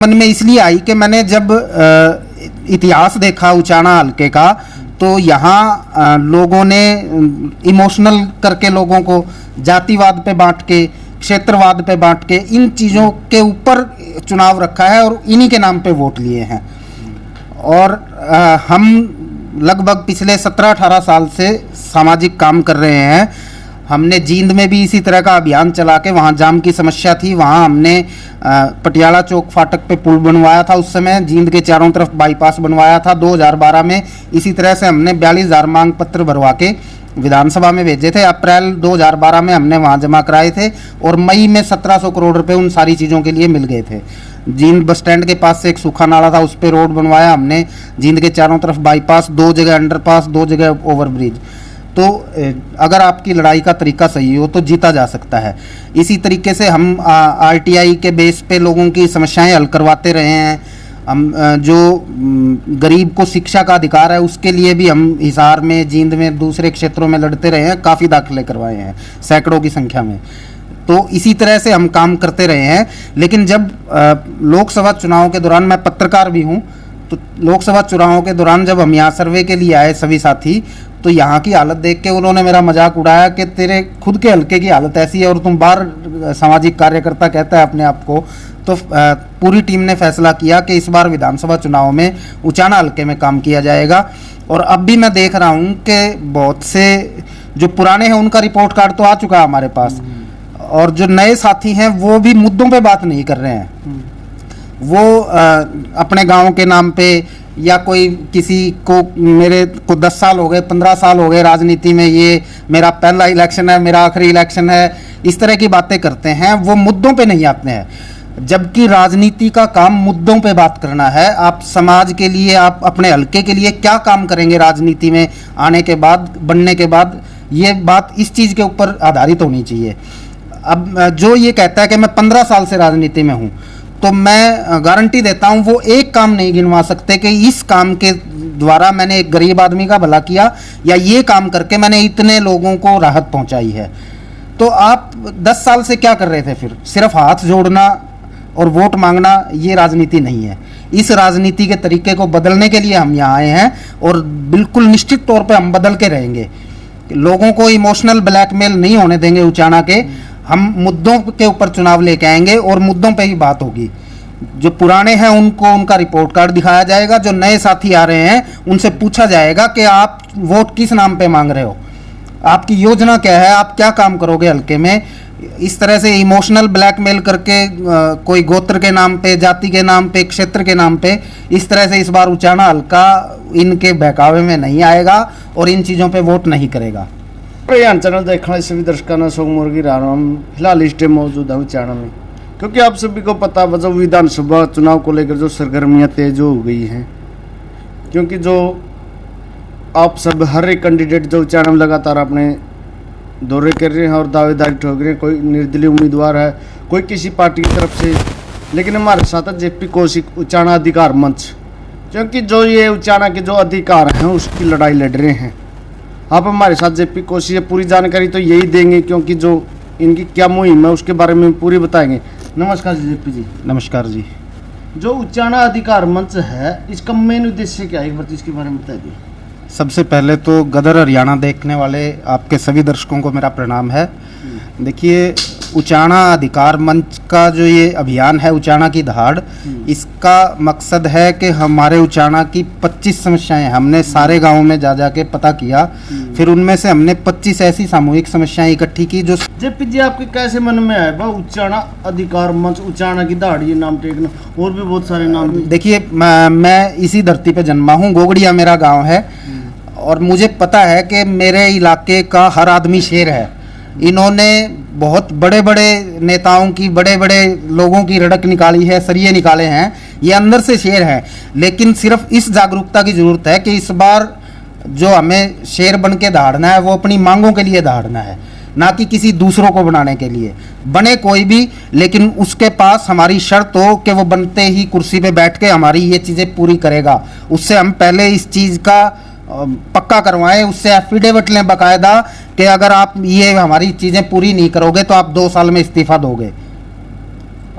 मन में इसलिए आई कि मैंने जब इतिहास देखा उचाना हल्के का, तो यहाँ लोगों ने इमोशनल करके लोगों को जातिवाद पे बांट के, क्षेत्रवाद पे बांट के, इन चीज़ों के ऊपर चुनाव रखा है और इन्हीं के नाम पे वोट लिए हैं। और हम लगभग पिछले 17-18 साल से सामाजिक काम कर रहे हैं। हमने जींद में भी इसी तरह का अभियान चला के, वहाँ जाम की समस्या थी, वहाँ हमने पटियाला चौक फाटक पे पुल बनवाया था। उस समय जींद के चारों तरफ बाईपास बनवाया था। 2012 में इसी तरह से हमने 42,000 मांग पत्र भरवा के विधानसभा में भेजे थे। अप्रैल 2012 में हमने वहाँ जमा कराए थे और मई में 1700 करोड़ रुपए उन सारी चीज़ों के लिए मिल गए थे। जींद बस स्टैंड के पास से एक सूखा नाला था, उस पर रोड बनवाया हमने। जींद के चारों तरफ बाईपास, 2 जगह अंडरपास, 2 जगह ओवरब्रिज। तो अगर आपकी लड़ाई का तरीका सही हो तो जीता जा सकता है। इसी तरीके से हम आरटीआई के बेस पे लोगों की समस्याएं हल करवाते रहे हैं। हम जो गरीब को शिक्षा का अधिकार है उसके लिए भी हम हिसार में, जींद में, दूसरे क्षेत्रों में लड़ते रहे हैं। काफ़ी दाखिले करवाए हैं, सैकड़ों की संख्या में। तो इसी तरह से हम काम करते रहे हैं। लेकिन जब लोकसभा चुनाव के दौरान, मैं पत्रकार भी हूँ, तो लोकसभा चुनावों के दौरान जब हम यहाँ सर्वे के लिए आए सभी साथी, तो यहाँ की हालत देख के उन्होंने मेरा मजाक उड़ाया कि तेरे खुद के हल्के की हालत ऐसी है और तुम बाहर सामाजिक कार्यकर्ता कहता है अपने आप को। तो पूरी टीम ने फैसला किया कि इस बार विधानसभा चुनाव में उचाना हल्के में काम किया जाएगा। और अब भी मैं देख रहा हूँ कि बहुत से जो पुराने हैं उनका रिपोर्ट कार्ड तो आ चुका है हमारे पास, और जो नए साथी हैं वो भी मुद्दों पे बात नहीं कर रहे हैं। वो अपने गांव के नाम पे, या कोई किसी को, मेरे को 10 साल हो गए, 15 साल हो गए राजनीति में, ये मेरा पहला इलेक्शन है, मेरा आखिरी इलेक्शन है, इस तरह की बातें करते हैं। वो मुद्दों पे नहीं आते हैं, जबकि राजनीति का काम मुद्दों पे बात करना है। आप समाज के लिए, आप अपने हल्के के लिए क्या काम करेंगे राजनीति में आने के बाद, बनने के बाद, ये बात इस चीज़ के ऊपर आधारित होनी चाहिए। अब जो ये कहता है कि मैं 15 साल से राजनीति में हूँ, तो मैं गारंटी देता हूँ वो एक काम नहीं गिनवा सकते कि इस काम के द्वारा मैंने एक गरीब आदमी का भला किया, या ये काम करके मैंने इतने लोगों को राहत पहुँचाई है। तो आप 10 साल से क्या कर रहे थे फिर? सिर्फ हाथ जोड़ना और वोट मांगना, ये राजनीति नहीं है। इस राजनीति के तरीके को बदलने के लिए हम यहाँ आए हैं, और बिल्कुल निश्चित तौर पर हम बदल के रहेंगे। लोगों को इमोशनल ब्लैकमेल नहीं होने देंगे उचाना के। हम मुद्दों के ऊपर चुनाव लेके आएंगे और मुद्दों पे ही बात होगी। जो पुराने हैं उनको उनका रिपोर्ट कार्ड दिखाया जाएगा, जो नए साथी आ रहे हैं उनसे पूछा जाएगा कि आप वोट किस नाम पे मांग रहे हो, आपकी योजना क्या है, आप क्या काम करोगे हल्के में। इस तरह से इमोशनल ब्लैकमेल करके कोई गोत्र के नाम पे, जाति के नाम पे, क्षेत्र के नाम पे, इस तरह से इस बार उचाना हल्का इनके बहकावे में नहीं आएगा और इन चीज़ों पे वोट नहीं करेगा। चैनल देखने सभी दर्शकों ने सोग मुर्गी रहा हूँ। फिलहाल इस टाइम मौजूद हूँ चैनल में, क्योंकि आप सभी को पता है जो विधानसभा चुनाव को लेकर जो सरगर्मियाँ तेज हो गई हैं, क्योंकि जो आप सब हर एक कैंडिडेट जो चैनल लगातार अपने दौरे कर रहे हैं और दावेदारी ठोक रहे हैं। कोई निर्दलीय उम्मीदवार है, कोई किसी पार्टी की तरफ से, लेकिन हमारे साथ है जेपी कौशिक, उचाना अधिकार मंच, क्योंकि जो ये उचाना के जो अधिकार हैं उसकी लड़ाई लड़ रहे हैं। आप हमारे साथ जेपी कौशिक पूरी जानकारी तो यही देंगे, क्योंकि जो इनकी क्या मुहिम है उसके बारे में पूरी बताएंगे। नमस्कार जी जेपी जी। नमस्कार जी। जो उचाना अधिकार मंच है, इसका मेन उद्देश्य क्या है, एक बार इसके बारे में बता दिए। सबसे पहले तो गदर हरियाणा देखने वाले आपके सभी दर्शकों को मेरा प्रणाम है। देखिए, उचाना अधिकार मंच का जो ये अभियान है, उचाना की दहाड़, इसका मकसद है कि हमारे उचाना की 25 समस्याएं हमने सारे गांवों में जा के पता किया। फिर उनमें से हमने 25 ऐसी सामूहिक समस्याएं इकट्ठी की जो जेपी जी आपके कैसे मन में आया बा उचाना अधिकार मंच, उचाना की दहाड़, ये नाम टेकना, और भी बहुत सारे नाम। देखिए, मैं इसी धरती पे जन्मा हूँ, गोगड़िया मेरा गाँव है, और मुझे पता है कि मेरे इलाके का हर आदमी शेर है। इन्होंने बहुत बड़े बड़े नेताओं की, बड़े बड़े लोगों की रड़क निकाली है, सरिये निकाले हैं, ये अंदर से शेर हैं। लेकिन सिर्फ इस जागरूकता की ज़रूरत है कि इस बार जो हमें शेर बन के दहाड़ना है वो अपनी मांगों के लिए दहाड़ना है, ना कि किसी दूसरों को बनाने के लिए। बने कोई भी, लेकिन उसके पास हमारी शर्त हो कि वो बनते ही कुर्सी पे बैठ के हमारी ये चीज़ें पूरी करेगा। उससे हम पहले इस चीज़ का पक्का करवाएं, उससे एफिडेविट लें बाकायदा कि अगर आप ये हमारी चीज़ें पूरी नहीं करोगे तो आप 2 साल में इस्तीफा दोगे।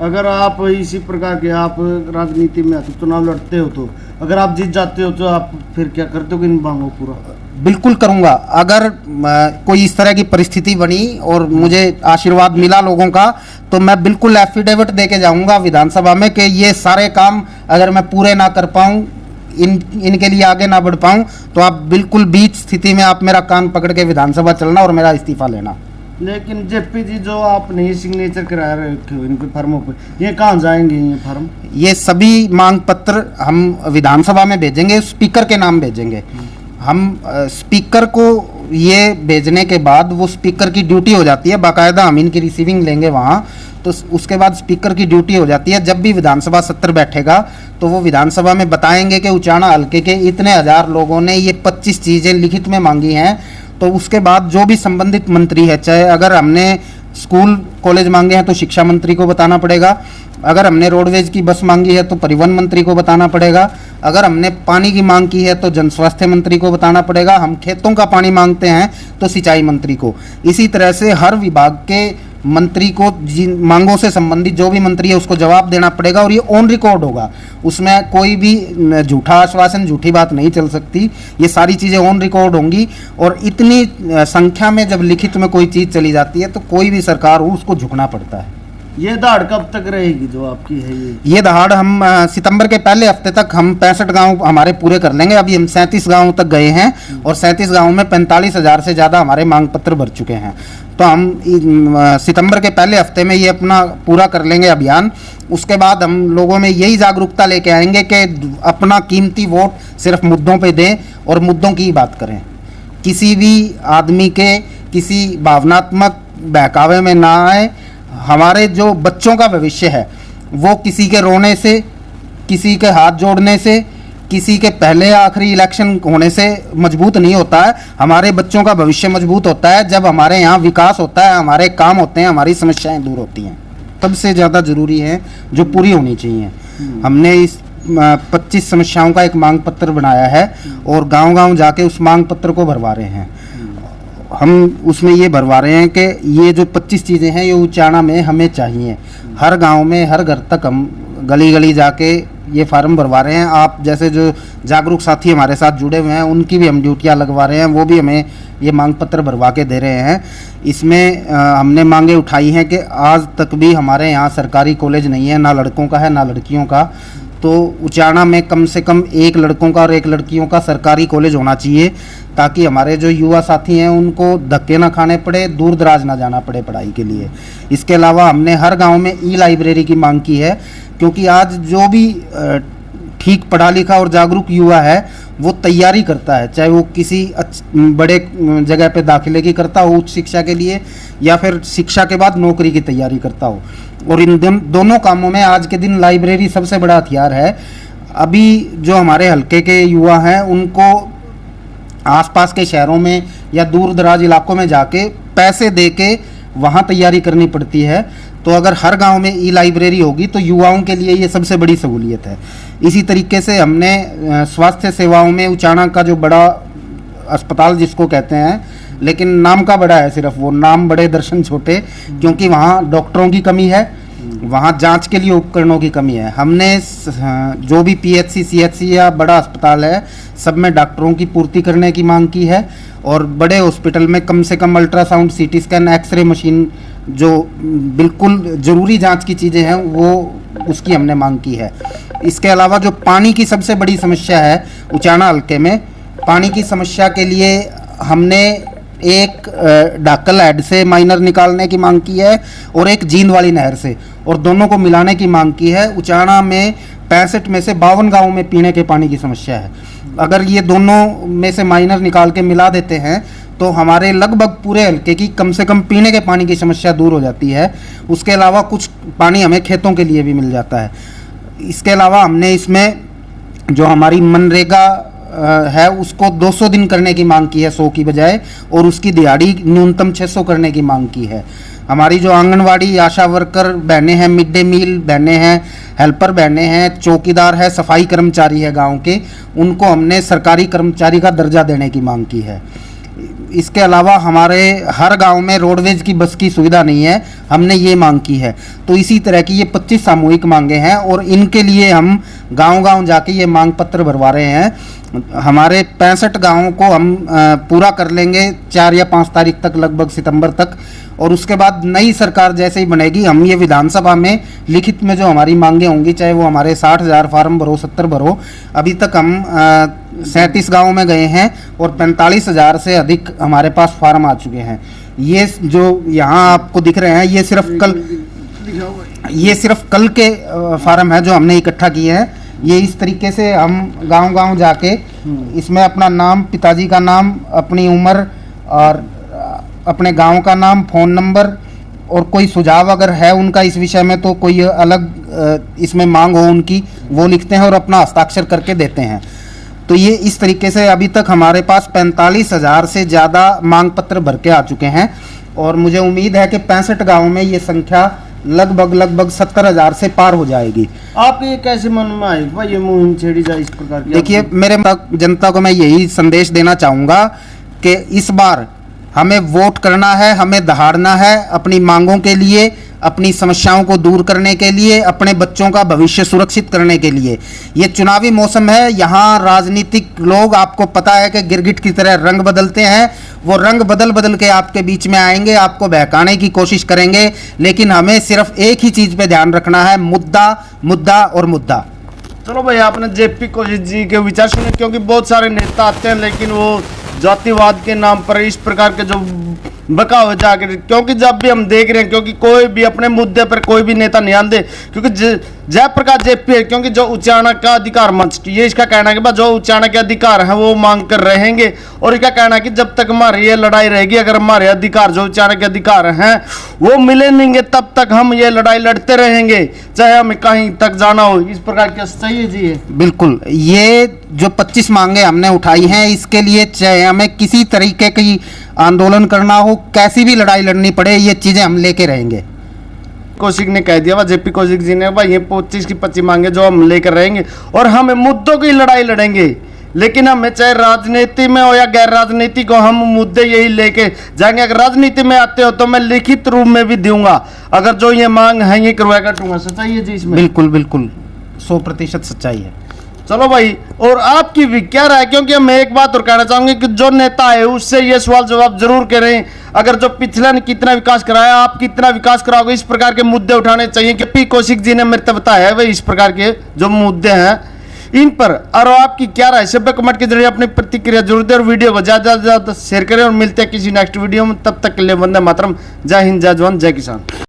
अगर आप इसी प्रकार के आप राजनीति में आते चुनाव लड़ते हो तो अगर आप जीत जाते हो तो आप फिर क्या करते हो कि इन मांगों पूरा? बिल्कुल करूंगा। अगर कोई इस तरह की परिस्थिति बनी और मुझे आशीर्वाद मिला लोगों का, तो मैं बिल्कुल एफिडेविट दे के जाऊंगा विधानसभा में कि ये सारे काम अगर मैं पूरे ना कर पाऊं, इनके लिए आगे ना बढ़ पाऊं, तो आप बिल्कुल बीच स्थिति में आप मेरा कान पकड़ के विधानसभा चलना और मेरा इस्तीफा लेना। लेकिन जेपी जी, जो आपने ये सिग्नेचर करा रखे हो इनके फॉर्मों पे, ये कहाँ जाएंगे ये फॉर्म? ये सभी मांग पत्र हम विधानसभा में भेजेंगे, स्पीकर के नाम भेजेंगे। हम स्पीकर को ये भेजने के बाद वो स्पीकर की ड्यूटी हो जाती है, बाकायदा हम इनकी रिसीविंग लेंगे वहाँ, तो उसके बाद स्पीकर की ड्यूटी हो जाती है। जब भी विधानसभा सत्र बैठेगा तो वो विधानसभा में बताएंगे कि उचाना हल्के के इतने हजार लोगों ने ये 25 चीज़ें लिखित में मांगी हैं। तो उसके बाद जो भी संबंधित मंत्री है, चाहे अगर हमने स्कूल कॉलेज मांगे हैं तो शिक्षा मंत्री को बताना पड़ेगा, अगर हमने रोडवेज की बस मांगी है तो परिवहन मंत्री को बताना पड़ेगा, अगर हमने पानी की मांग की है तो जन स्वास्थ्य मंत्री को बताना पड़ेगा, हम खेतों का पानी मांगते हैं तो सिंचाई मंत्री को। इसी तरह से हर विभाग के मंत्री को जिन मांगों से संबंधित जो भी मंत्री है उसको जवाब देना पड़ेगा, और ये ऑन रिकॉर्ड होगा। उसमें कोई भी झूठा आश्वासन, झूठी बात नहीं चल सकती। ये सारी चीज़ें ऑन रिकॉर्ड होंगी, और इतनी संख्या में जब लिखित में कोई चीज़ चली जाती है तो कोई भी सरकार हो उसको झुकना पड़ता है। ये दहाड़ कब तक रहेगी जो आपकी है? ये दहाड़ हम सितंबर के पहले हफ्ते तक हम 65 गांव हमारे पूरे कर लेंगे। अभी हम 37 गांवों तक गए हैं और 37 गांवों में 45,000 से ज़्यादा हमारे मांग पत्र भर चुके हैं। तो हम सितंबर के पहले हफ्ते में ये अपना पूरा कर लेंगे अभियान। उसके बाद हम लोगों में यही जागरूकता लेके आएंगे कि अपना कीमती वोट सिर्फ मुद्दों पे दें और मुद्दों की ही बात करें। किसी भी आदमी के किसी भावनात्मक बहकावे में ना आए। हमारे जो बच्चों का भविष्य है वो किसी के रोने से, किसी के हाथ जोड़ने से, किसी के पहले आखिरी इलेक्शन होने से मजबूत नहीं होता है। हमारे बच्चों का भविष्य मजबूत होता है जब हमारे यहाँ विकास होता है, हमारे काम होते हैं, हमारी समस्याएं दूर होती हैं। सबसे ज़्यादा ज़रूरी है जो पूरी होनी चाहिए। हमने इस 25 समस्याओं का एक मांग पत्र बनाया है और गांव-गांव जाके उस मांग पत्र को भरवा रहे हैं। हम उसमें ये भरवा रहे हैं कि ये जो 25 चीज़ें हैं ये उचाना में हमें चाहिए। हर गांव में, हर घर तक हम गली गली जाके ये फार्म भरवा रहे हैं। आप जैसे जो जागरूक साथी हमारे साथ जुड़े हुए हैं उनकी भी हम ड्यूटियां लगवा रहे हैं, वो भी हमें ये मांग पत्र भरवा के दे रहे हैं। इसमें हमने मांगे उठाई हैं कि आज तक भी हमारे यहाँ सरकारी कॉलेज नहीं है, ना लड़कों का है ना लड़कियों का। तो उचाना में कम से कम एक लड़कों का और एक लड़कियों का सरकारी कॉलेज होना चाहिए, ताकि हमारे जो युवा साथी हैं उनको धक्के ना खाने पड़े, दूर दराज ना जाना पड़े पढ़ाई के लिए। इसके अलावा हमने हर गांव में ई लाइब्रेरी की मांग की है, क्योंकि आज जो भी ठीक पढ़ा लिखा और जागरूक युवा है वो तैयारी करता है, चाहे वो किसी बड़े जगह पे दाखिले की करता हो उच्च शिक्षा के लिए, या फिर शिक्षा के बाद नौकरी की तैयारी करता हो। और इन दोनों कामों में आज के दिन लाइब्रेरी सबसे बड़ा हथियार है। अभी जो हमारे हल्के के युवा हैं उनको आसपास के शहरों में या दूर दराज इलाकों में जाके पैसे दे के वहाँ तैयारी करनी पड़ती है। तो अगर हर गांव में ई लाइब्रेरी होगी तो युवाओं के लिए ये सबसे बड़ी सहूलियत है। इसी तरीके से हमने स्वास्थ्य सेवाओं में उचाना का जो बड़ा अस्पताल जिसको कहते हैं, लेकिन नाम का बड़ा है, सिर्फ वो नाम बड़े दर्शन छोटे, क्योंकि वहाँ डॉक्टरों की कमी है, वहाँ जांच के लिए उपकरणों की कमी है। हमने जो भी पीएचसी, सीएचसी या बड़ा अस्पताल है सब में डॉक्टरों की पूर्ति करने की मांग की है, और बड़े हॉस्पिटल में कम से कम ultrasound, CT scan, X-ray machine, जो बिल्कुल ज़रूरी जांच की चीज़ें हैं वो उसकी हमने मांग की है। इसके अलावा जो पानी की सबसे बड़ी समस्या है उचाना हल्के में, पानी की समस्या के लिए हमने एक डाकल हेड से माइनर निकालने की मांग की है और एक जींद वाली नहर से, और दोनों को मिलाने की मांग की है। उचाना में 65 में से 52 गाँव में पीने के पानी की समस्या है। अगर ये दोनों में से माइनर निकाल के मिला देते हैं तो हमारे लगभग पूरे हल्के की कम से कम पीने के पानी की समस्या दूर हो जाती है। उसके अलावा कुछ पानी हमें खेतों के लिए भी मिल जाता है। इसके अलावा हमने इसमें जो हमारी मनरेगा है उसको 200 दिन करने की मांग की है 100 की बजाय, और उसकी दिहाड़ी न्यूनतम 600 करने की मांग की है। हमारी जो आंगनवाड़ी आशा वर्कर बहनें हैं, मिड डे मील बहनें हैं, हेल्पर बहनें हैं, चौकीदार है, सफाई कर्मचारी है गांव के, उनको हमने सरकारी कर्मचारी का दर्जा देने की मांग की है। इसके अलावा हमारे हर गांव में रोडवेज की बस की सुविधा नहीं है, हमने ये मांग की है। तो इसी तरह की ये 25 सामूहिक मांगे हैं और इनके लिए हम गांव-गांव जाके ये मांग पत्र भरवा रहे हैं। हमारे 65 गांवों को हम पूरा कर लेंगे 4 या 5 तारीख तक, लगभग सितंबर तक। और उसके बाद नई सरकार जैसे ही बनेगी, हम ये विधानसभा में लिखित में जो हमारी मांगे होंगी, चाहे वो हमारे 60,000 फार्म भरो, 70 भरो, अभी तक हम 37 गाँव में गए हैं और 45,000 से अधिक हमारे पास फार्म आ चुके हैं। ये जो यहाँ आपको दिख रहे हैं, ये सिर्फ कल के फार्म है जो हमने इकट्ठा किए हैं। ये इस तरीके से हम गांव-गांव जाके इसमें अपना नाम, पिताजी का नाम, अपनी उम्र और अपने गांव का नाम, फ़ोन नंबर और कोई सुझाव अगर है उनका इस विषय में, तो कोई अलग इसमें मांग हो उनकी, वो लिखते हैं और अपना हस्ताक्षर करके देते हैं। तो ये इस तरीके से अभी तक हमारे पास 45,000 से ज़्यादा मांग पत्र भर के आ चुके हैं और मुझे उम्मीद है कि 65 गाँव में ये संख्या लगभग 70,000 से पार हो जाएगी। आपके ये कैसे मन में आई भाई ये मुहिम छेड़ी जाए इस प्रकार की? देखिए, मेरे जनता को मैं यही संदेश देना चाहूँगा कि इस बार हमें वोट करना है, हमें दहाड़ना है अपनी मांगों के लिए, अपनी समस्याओं को दूर करने के लिए, अपने बच्चों का भविष्य सुरक्षित करने के लिए। ये चुनावी मौसम है, यहाँ राजनीतिक लोग, आपको पता है कि गिरगिट की तरह रंग बदलते हैं। वो रंग बदल के आपके बीच में आएंगे, आपको बहकाने की कोशिश करेंगे, लेकिन हमें सिर्फ एक ही चीज़ पे ध्यान रखना है, मुद्दा, मुद्दा और मुद्दा। चलो भाई, आपने जेपी कौशिक जी के विचार सुने, क्योंकि बहुत सारे नेता आते हैं लेकिन वो जातिवाद के नाम पर इस प्रकार के जो बकाव जाकर, क्योंकि जब भी हम देख रहे हैं, क्योंकि कोई भी अपने मुद्दे पर कोई भी नेता नहीं आते, क्योंकि जयप्रकाश जेपी है, क्योंकि जो उच्चारण का अधिकार मंच, ये इसका कहना है कि जो उच्चारण के अधिकार हैं वो मांग कर रहेंगे। और इसका कहना है कि जब तक हमारी ये लड़ाई रहेगी, अगर हमारे अधिकार जो उच्चारण के अधिकार हैं वो मिले नहीं, तब तक हम ये लड़ाई लड़ते रहेंगे, चाहे हमें कहीं तक जाना हो। इस प्रकार क्या सही है जी? बिल्कुल, ये जो 25 मांगे हमने उठाई हैं, इसके लिए चाहे हमें किसी तरीके की आंदोलन करना हो, कैसी भी लड़ाई लड़नी पड़े, ये चीजें हम लेके रहेंगे। कौशिक ने कह दिया, जेपी कौशिक जी ने, भाई ये 25 की 25 मांगे जो हम लेकर रहेंगे और हम मुद्दों की लड़ाई लड़ेंगे। लेकिन हमें चाहे राजनीति में हो या गैर राजनीति को, हम मुद्दे यही लेके जाएंगे। अगर राजनीति में आते हो तो मैं लिखित रूप में भी दूंगा, अगर जो ये मांग है ये करवाएगा दूंगा। सच्चाई है जी इसमें? बिल्कुल बिल्कुल, 100% सच्चाई है। चलो भाई, और आपकी भी क्या राय? क्योंकि मैं एक बात और कहना चाहूंगी कि जो नेता है उससे ये सवाल जवाब जरूर करें, अगर जो पिछले ने कितना विकास कराया, आप कितना विकास कराओगे, इस प्रकार के मुद्दे उठाने चाहिए। कि पी कौशिक जी ने मेरे को बताया है, वही इस प्रकार के जो मुद्दे हैं इन पर। और आपकी क्या राय? सभ्य कमेंट के जरिए अपनी प्रतिक्रिया जरूर दें और वीडियो को ज्यादा से ज्यादा शेयर करें। और मिलते हैं किसी नेक्स्ट वीडियो में, तब तक के लिए वंदे मातरम। जय हिंद, जय जवान, जय किसान।